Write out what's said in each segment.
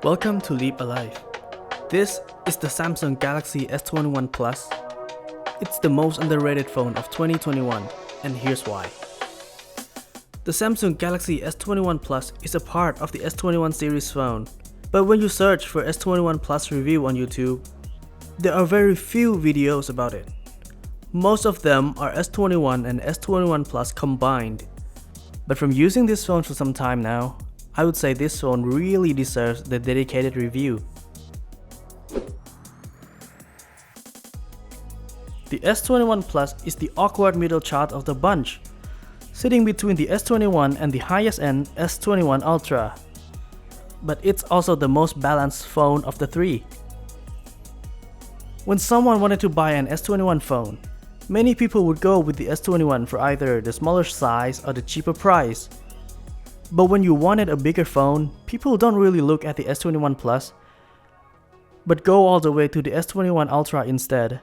Welcome to Leap Alive. This is the Samsung Galaxy S21 Plus. It's the most underrated phone of 2021, and here's why. The Samsung Galaxy S21 Plus is a part of the S21 series phone, but when you search for S21 Plus review on YouTube, there are very few videos about it. Most of them are S21 and S21 Plus combined. But from using this phone for some time now, I would say this phone really deserves the dedicated review. The S21 Plus is the awkward middle child of the bunch, sitting between the S21 and the highest end S21 Ultra. But it's also the most balanced phone of the three. When someone wanted to buy an S21 phone, many people would go with the S21 for either the smaller size or the cheaper price. But when you wanted a bigger phone, people don't really look at the S21 Plus, but go all the way to the S21 Ultra instead.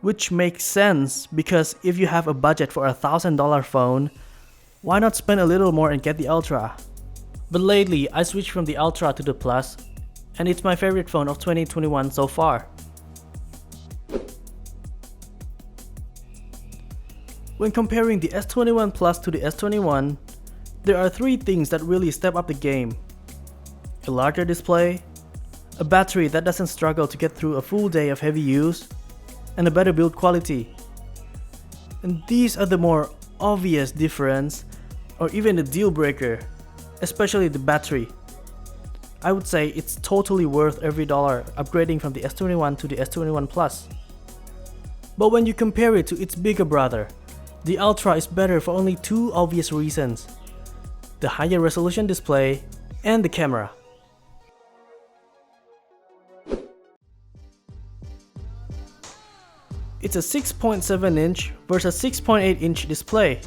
Which makes sense because if you have a budget for a $1,000 phone, why not spend a little more and get the Ultra? But lately, I switched from the Ultra to the Plus, and it's my favorite phone of 2021 so far. When comparing the S21 Plus to the S21, there are three things that really step up the game: a larger display, a battery that doesn't struggle to get through a full day of heavy use, and a better build quality. And these are the more obvious difference, or even a deal breaker, especially the battery. I would say it's totally worth every dollar upgrading from the S21 to the S21 Plus. But when you compare it to its bigger brother, the Ultra is better for only two obvious reasons: the higher resolution display and the camera. It's a 6.7-inch versus 6.8-inch display.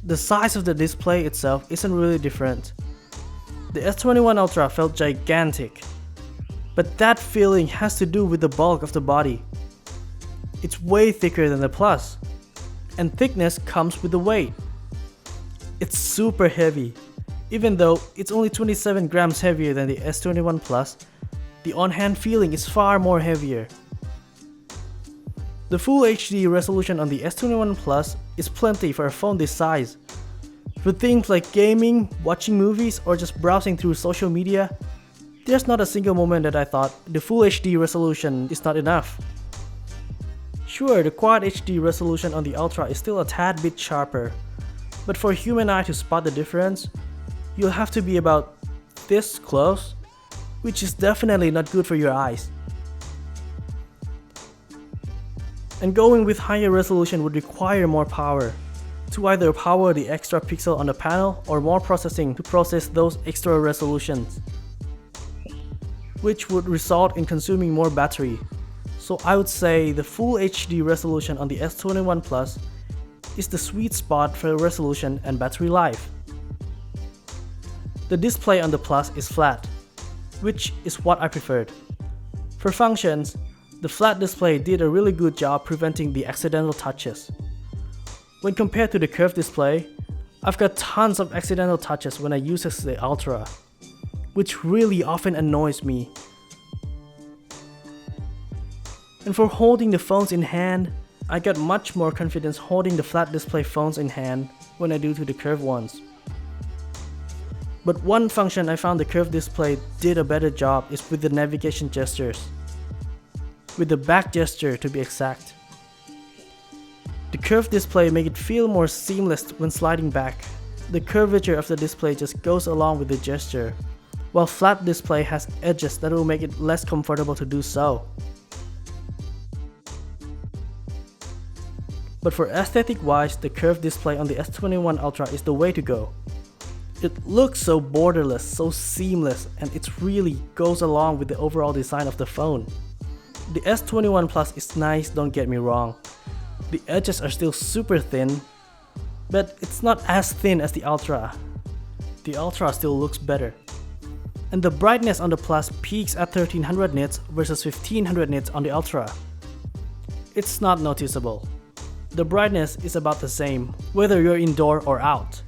The size of the display itself isn't really different. The S21 Ultra felt gigantic, but that feeling has to do with the bulk of the body. It's way thicker than the Plus, and thickness comes with the weight. It's super heavy. Even though it's only 27 grams heavier than the S21 Plus, the on-hand feeling is far more heavier. The Full HD resolution on the S21 Plus is plenty for a phone this size. For things like gaming, watching movies, or just browsing through social media, there's not a single moment that I thought the Full HD resolution is not enough. Sure, the Quad HD resolution on the Ultra is still a tad bit sharper, but for a human eye to spot the difference, you'll have to be about this close, which is definitely not good for your eyes. And going with higher resolution would require more power, to either power the extra pixel on the panel or more processing to process those extra resolutions, which would result in consuming more battery. So I would say the Full HD resolution on the S21 Plus is the sweet spot for resolution and battery life. The display on the Plus is flat, which is what I preferred. For functions, the flat display did a really good job preventing the accidental touches. When compared to the curved display, I've got tons of accidental touches when I use the Ultra, which really often annoys me. And for holding the phones in hand, I got much more confidence holding the flat display phones in hand when I do to the curved ones. But one function I found the curved display did a better job is with the navigation gestures. With the back gesture to be exact. The curved display makes it feel more seamless when sliding back. The curvature of the display just goes along with the gesture, while flat display has edges that will make it less comfortable to do so. But for aesthetic wise, the curved display on the S21 Ultra is the way to go. It looks so borderless, so seamless, and it really goes along with the overall design of the phone. The S21 Plus is nice, don't get me wrong. The edges are still super thin, but it's not as thin as the Ultra. The Ultra still looks better. And the brightness on the Plus peaks at 1300 nits versus 1500 nits on the Ultra. It's not noticeable. The brightness is about the same, whether you're indoor or out.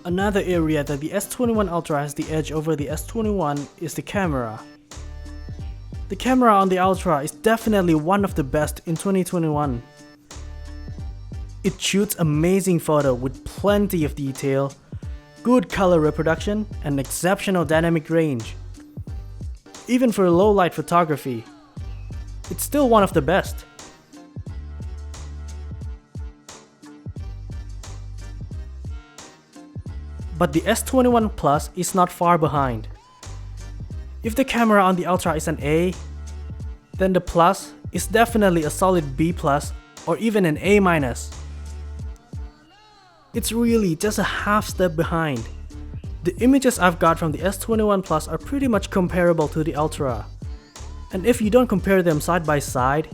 Another area that the S21 Ultra has the edge over the S21 is the camera. The camera on the Ultra is definitely one of the best in 2021. It shoots amazing photo with plenty of detail, good color reproduction, and exceptional dynamic range. Even for low light photography, it's still one of the best. But the S21 Plus is not far behind. If the camera on the Ultra is an A, then the Plus is definitely a solid B+, or even an A-. It's really just a half step behind. The images I've got from the S21 Plus are pretty much comparable to the Ultra. And if you don't compare them side by side,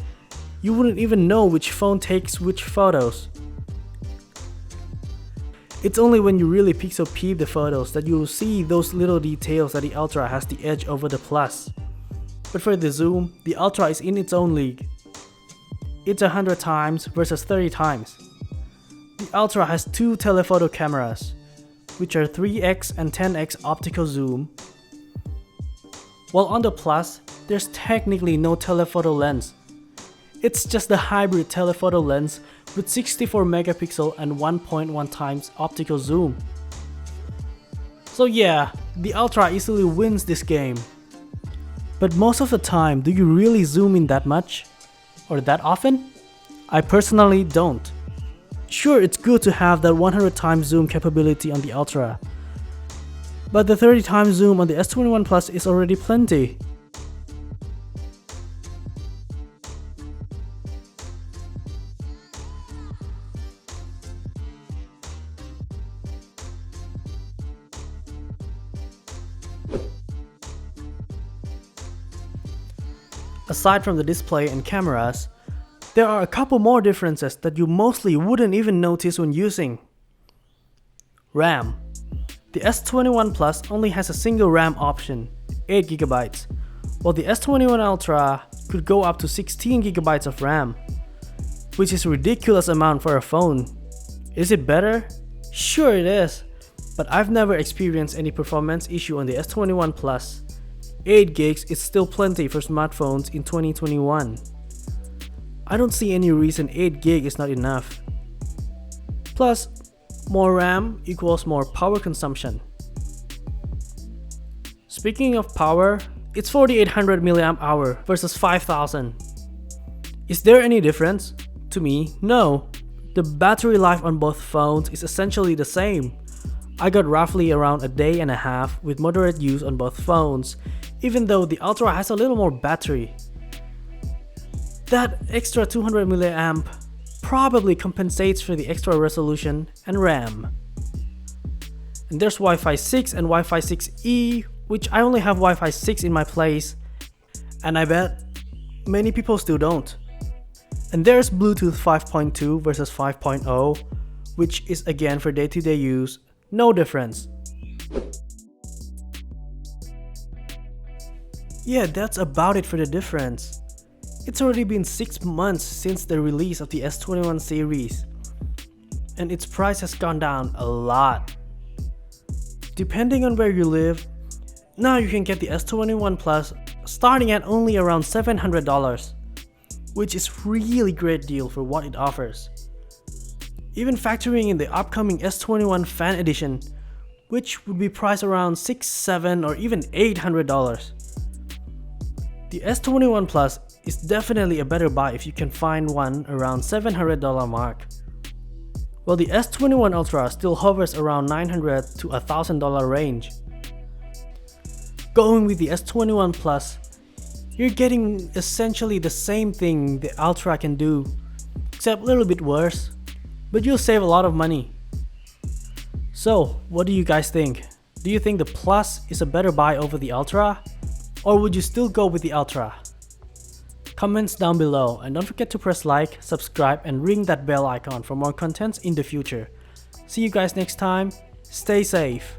you wouldn't even know which phone takes which photos. It's only when you really pixel peep the photos that you'll see those little details that the Ultra has the edge over the Plus. But for the zoom, the Ultra is in its own league. It's 100 times versus 30 times. The Ultra has two telephoto cameras, which are 3x and 10x optical zoom. While on the Plus, there's technically no telephoto lens. It's just the hybrid telephoto lens with 64 megapixel and 1.1 times optical zoom. So yeah, the Ultra easily wins this game. But most of the time, do you really zoom in that much? Or that often? I personally don't. Sure, it's good to have that 100 times zoom capability on the Ultra, but the 30 times zoom on the S21 Plus is already plenty. Aside from the display and cameras, there are a couple more differences that you mostly wouldn't even notice when using. RAM. The S21 Plus only has a single RAM option, 8GB, while the S21 Ultra could go up to 16GB of RAM, which is a ridiculous amount for a phone. Is it better? Sure it is, but I've never experienced any performance issue on the S21 Plus. 8GB is still plenty for smartphones in 2021. I don't see any reason 8GB is not enough. Plus, more RAM equals more power consumption. Speaking of power, it's 4800 mAh versus 5000. Is there any difference? To me, no. The battery life on both phones is essentially the same. I got roughly around a day and a half with moderate use on both phones, even though the Ultra has a little more battery. That extra 200 mAh probably compensates for the extra resolution and RAM. And there's Wi-Fi 6 and Wi-Fi 6E, which I only have Wi-Fi 6 in my place, and I bet many people still don't. And there's Bluetooth 5.2 versus 5.0, which is again for day-to-day use, no difference. Yeah, that's about it for the difference. It's already been 6 months since the release of the S21 series, and its price has gone down a lot. Depending on where you live, now you can get the S21 Plus starting at only around $700, which is really great deal for what it offers. Even factoring in the upcoming S21 Fan Edition, which would be priced around $600, $700, or even $800. The S21 Plus is definitely a better buy if you can find one around $700 mark, while the S21 Ultra still hovers around $900 to $1,000 range. Going with the S21 Plus, you're getting essentially the same thing the Ultra can do, except a little bit worse, but you'll save a lot of money. So, what do you guys think? Do you think the Plus is a better buy over the Ultra? Or would you still go with the Ultra? Comments down below, and don't forget to press like, subscribe, and ring that bell icon for more contents in the future. See you guys next time. Stay safe.